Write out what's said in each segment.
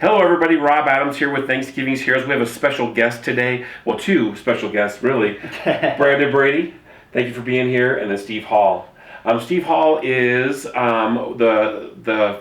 Hello, everybody. Rob Adams here with Thanksgiving's Heroes. We have a special guest today. Well, two special guests, really. Brandon Brady, thank you for being here, and then Steve Hall. Steve Hall is the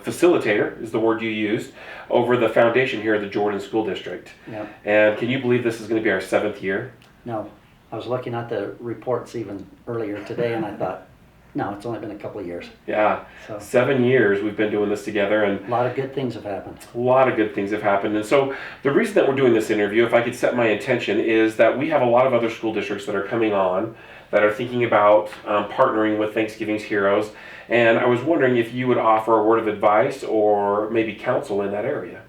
facilitator, is the word you used, over the foundation here at the Jordan School District. Yep. And can you believe this is going to be our 7th year? No, I was looking at the reports even earlier today, and I thought, no, it's only been a couple of years. Yeah, So 7 years we've been doing this together, and a lot of good things have happened. a lot of good things have happened. And so the reason that we're doing this interview, if I could set my intention, is that we have a lot of other school districts that are coming on that are thinking about partnering with Thanksgiving's Heroes. And I was wondering if you would offer a word of advice or maybe counsel in that area.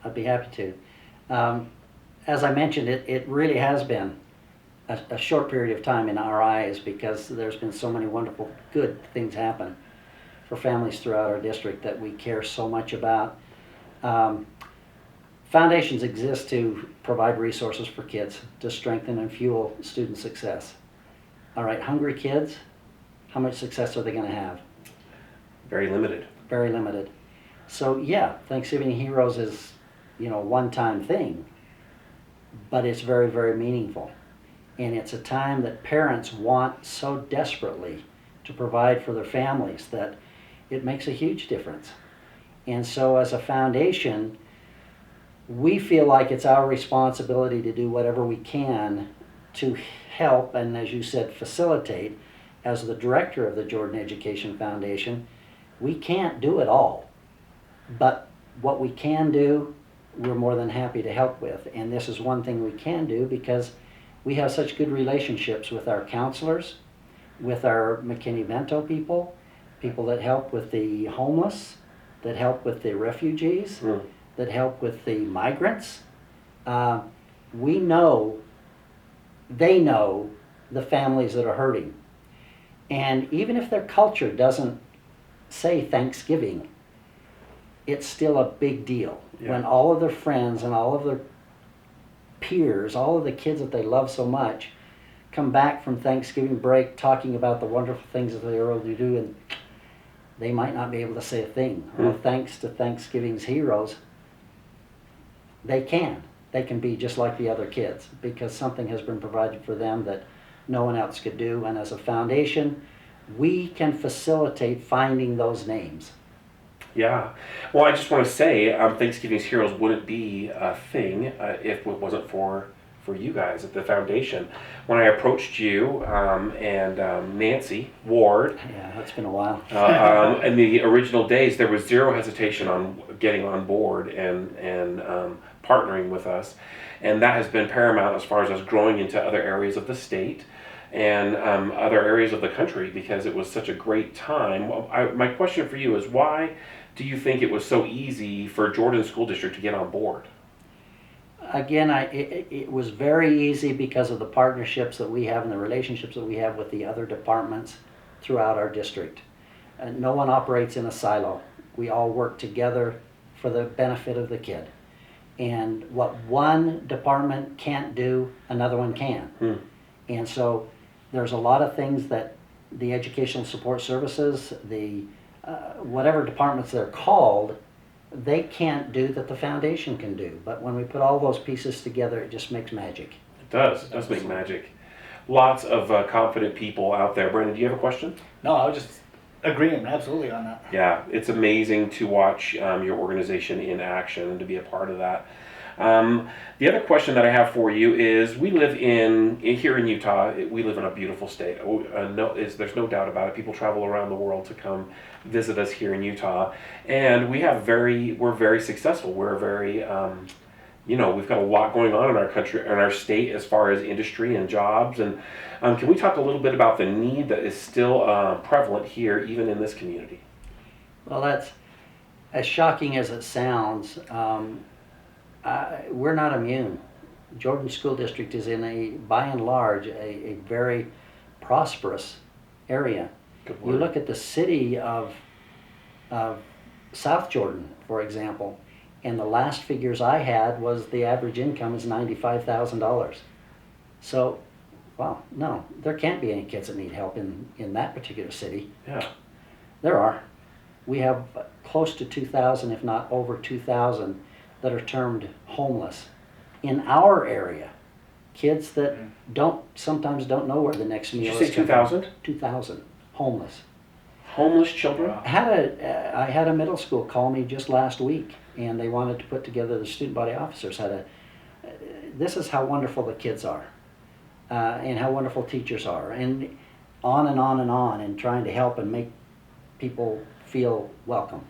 I'd be happy to. As I mentioned, it really has been a short period of time in our eyes because there's been so many wonderful, good things happen for families throughout our district that we care so much about. Foundations exist to provide resources for kids to strengthen and fuel student success. All right, hungry kids, how much success are they going to have? Very limited. Very limited. So yeah, Thanksgiving Heroes is, a one-time thing, but it's very, very meaningful. And it's a time that parents want so desperately to provide for their families that it makes a huge difference. And so as a foundation, we feel like it's our responsibility to do whatever we can to help and, as you said, facilitate. As the director of the Jordan Education Foundation, we can't do it all. But what we can do, we're more than happy to help with. And this is one thing we can do because we have such good relationships with our counselors, with our McKinney-Vento people that help with the homeless, that help with the refugees, that help with the migrants. We know, they know the families that are hurting. And even if their culture doesn't say Thanksgiving, it's still a big deal. Yeah. When all of their friends and all of their peers, all of the kids that they love so much, come back from Thanksgiving break talking about the wonderful things that they were able to do, and they might not be able to say a thing. Well, thanks to Thanksgiving's Heroes, they can. They can be just like the other kids because something has been provided for them that no one else could do. And as a foundation, we can facilitate finding those names. Yeah. Well, I just want to say Thanksgiving's Heroes wouldn't be a thing if it wasn't for you guys at the foundation. When I approached you and Nancy Ward, Yeah, that's been a while. in the original days, there was zero hesitation on getting on board and partnering with us. And that has been paramount as far as us growing into other areas of the state and other areas of the country because it was such a great time. My question for you is, why do you think it was so easy for Jordan School District to get on board? Again, it was very easy because of the partnerships that we have and the relationships that we have with the other departments throughout our district. No one operates in a silo. We all work together for the benefit of the kid. And what one department can't do, another one can. And so there's a lot of things that the educational support services, the whatever departments they're called, they can't do that the foundation can do. But when we put all those pieces together, it just makes magic. It does make magic. Lots of confident people out there. Brandon, do you have a question? No, I was just agreeing absolutely on that. Yeah, it's amazing to watch your organization in action and to be a part of that. The other question that I have for you is, we live here in Utah. We live in a beautiful state. There's no doubt about it. People travel around the world to come visit us here in Utah, and we're very successful. We're very, we've got a lot going on in our country, in our state, as far as industry and jobs. And can we talk a little bit about the need that is still prevalent here, even in this community? Well, that's as shocking as it sounds. We're not immune. Jordan School District is by and large, a very prosperous area. Good You word. look at the city of South Jordan, for example, and the last figures I had was the average income is $95,000. So, well, no, there can't be any kids that need help in that particular city. Yeah. There are. We have close to 2,000, if not over 2,000, that are termed homeless in our area. Kids that sometimes don't know where the next Did meal you is. say 2,000? 2,000 homeless. Homeless children? Wow. I had a middle school call me just last week, and they wanted to put together, the student body officers this is how wonderful the kids are, and how wonderful teachers are, and on and on and on, and trying to help and make people feel welcome.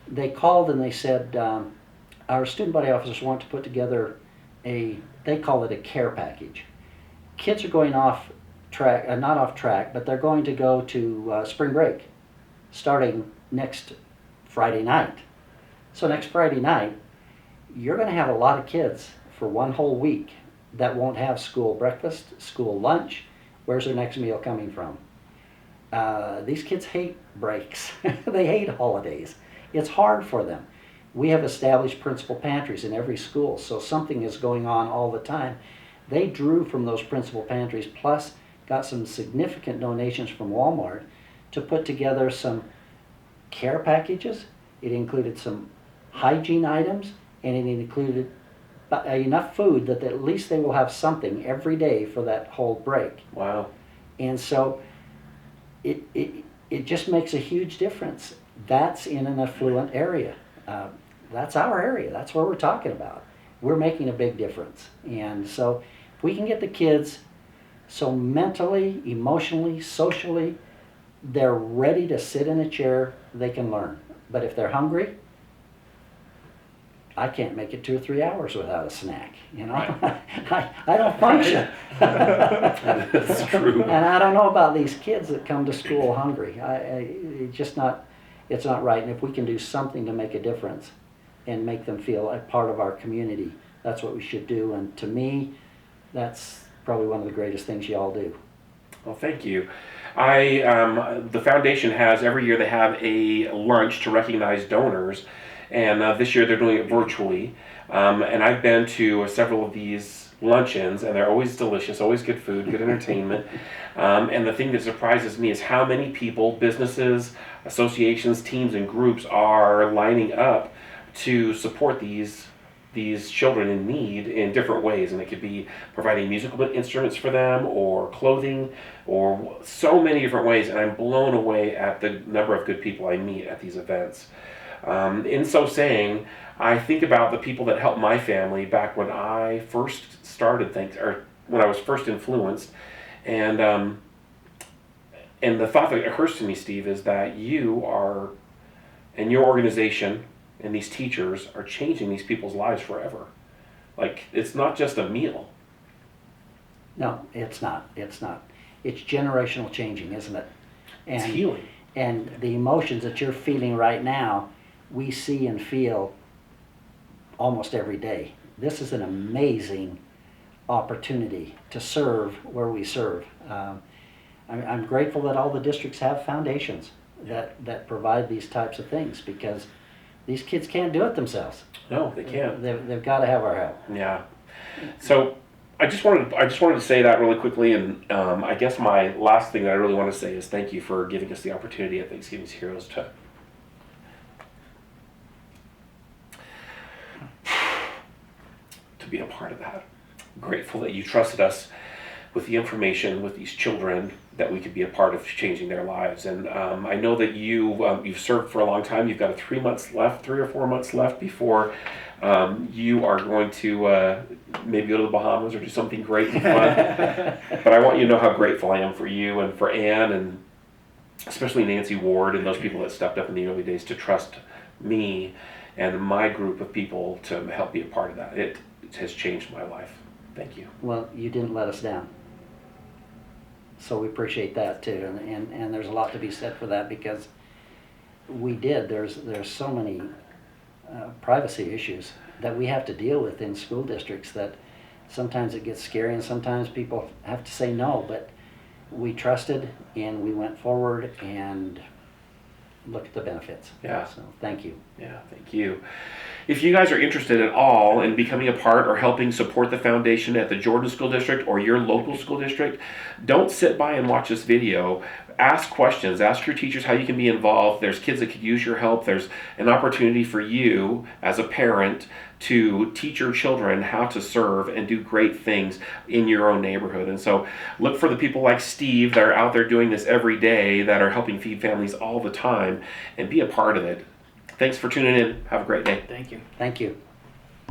They called and they said, our student body officers want to put together they call it a care package. Kids are going off track, not off track, but they're going to go to spring break starting next Friday night. So next Friday night, you're going to have a lot of kids for one whole week that won't have school breakfast, school lunch. Where's their next meal coming from? These kids hate breaks. They hate holidays. It's hard for them. We have established principal pantries in every school, so something is going on all the time. They drew from those principal pantries, plus got some significant donations from Walmart to put together some care packages. It included some hygiene items, and it included enough food that at least they will have something every day for that whole break. Wow. And so it just makes a huge difference. That's in an affluent area. That's our area. That's what we're talking about. We're making a big difference. And so if we can get the kids so mentally, emotionally, socially, they're ready to sit in a chair, they can learn. But if they're hungry, I can't make it 2 or 3 hours without a snack, you know? Right. I don't function. That's true. And I don't know about these kids that come to school hungry. It's just not, it's not right. And if we can do something to make a difference and make them feel a part of our community, that's what we should do. And to me, that's probably one of the greatest things you all do. Well, thank you. The foundation has, every year they have a lunch to recognize donors, and this year they're doing it virtually. And I've been to several of these luncheons, and they're always delicious, always good food, good entertainment. And the thing that surprises me is how many people, businesses, associations, teams, and groups are lining up to support these children in need in different ways. And it could be providing musical instruments for them, or clothing, or so many different ways. And I'm blown away at the number of good people I meet at these events. In so saying, I think about the people that helped my family back when I first started things, or when I was first influenced. And the thought that occurs to me, Steve, is that you are, and your organization and these teachers are changing these people's lives forever. Like, it's not just a meal. No, it's not. It's not. It's generational changing, isn't it? It's healing. And the emotions that you're feeling right now, we see and feel almost every day. This is an amazing opportunity to serve where we serve. I'm grateful that all the districts have foundations that provide these types of things, because these kids can't do it themselves. No, they can't. They've got to have our help. Yeah. So I just wanted to say that really quickly, and I guess my last thing that I really want to say is thank you for giving us the opportunity at Thanksgiving's Heroes to be a part of that. Grateful that you trusted us with the information, with these children, that we could be a part of changing their lives. And I know that you've served for a long time. You've got 3 or 4 months left before you are going to maybe go to the Bahamas or do something great and fun. But I want you to know how grateful I am for you and for Ann, and especially Nancy Ward and those people that stepped up in the early days to trust me and my group of people to help be a part of that. It has changed my life. Thank you. Well, you didn't let us down. So we appreciate that too, and there's a lot to be said for that, because we did. There's so many privacy issues that we have to deal with in school districts that sometimes it gets scary, and sometimes people have to say no, but we trusted and we went forward and looked at the benefits. Yeah. So thank you. Yeah, thank you. If you guys are interested at all in becoming a part or helping support the foundation at the Jordan School District or your local school district, don't sit by and watch this video. Ask questions. Ask your teachers how you can be involved. There's kids that could use your help. There's an opportunity for you as a parent to teach your children how to serve and do great things in your own neighborhood. And so look for the people like Steve that are out there doing this every day, that are helping feed families all the time, and be a part of it. Thanks for tuning in. Have a great day. Thank you. Thank you.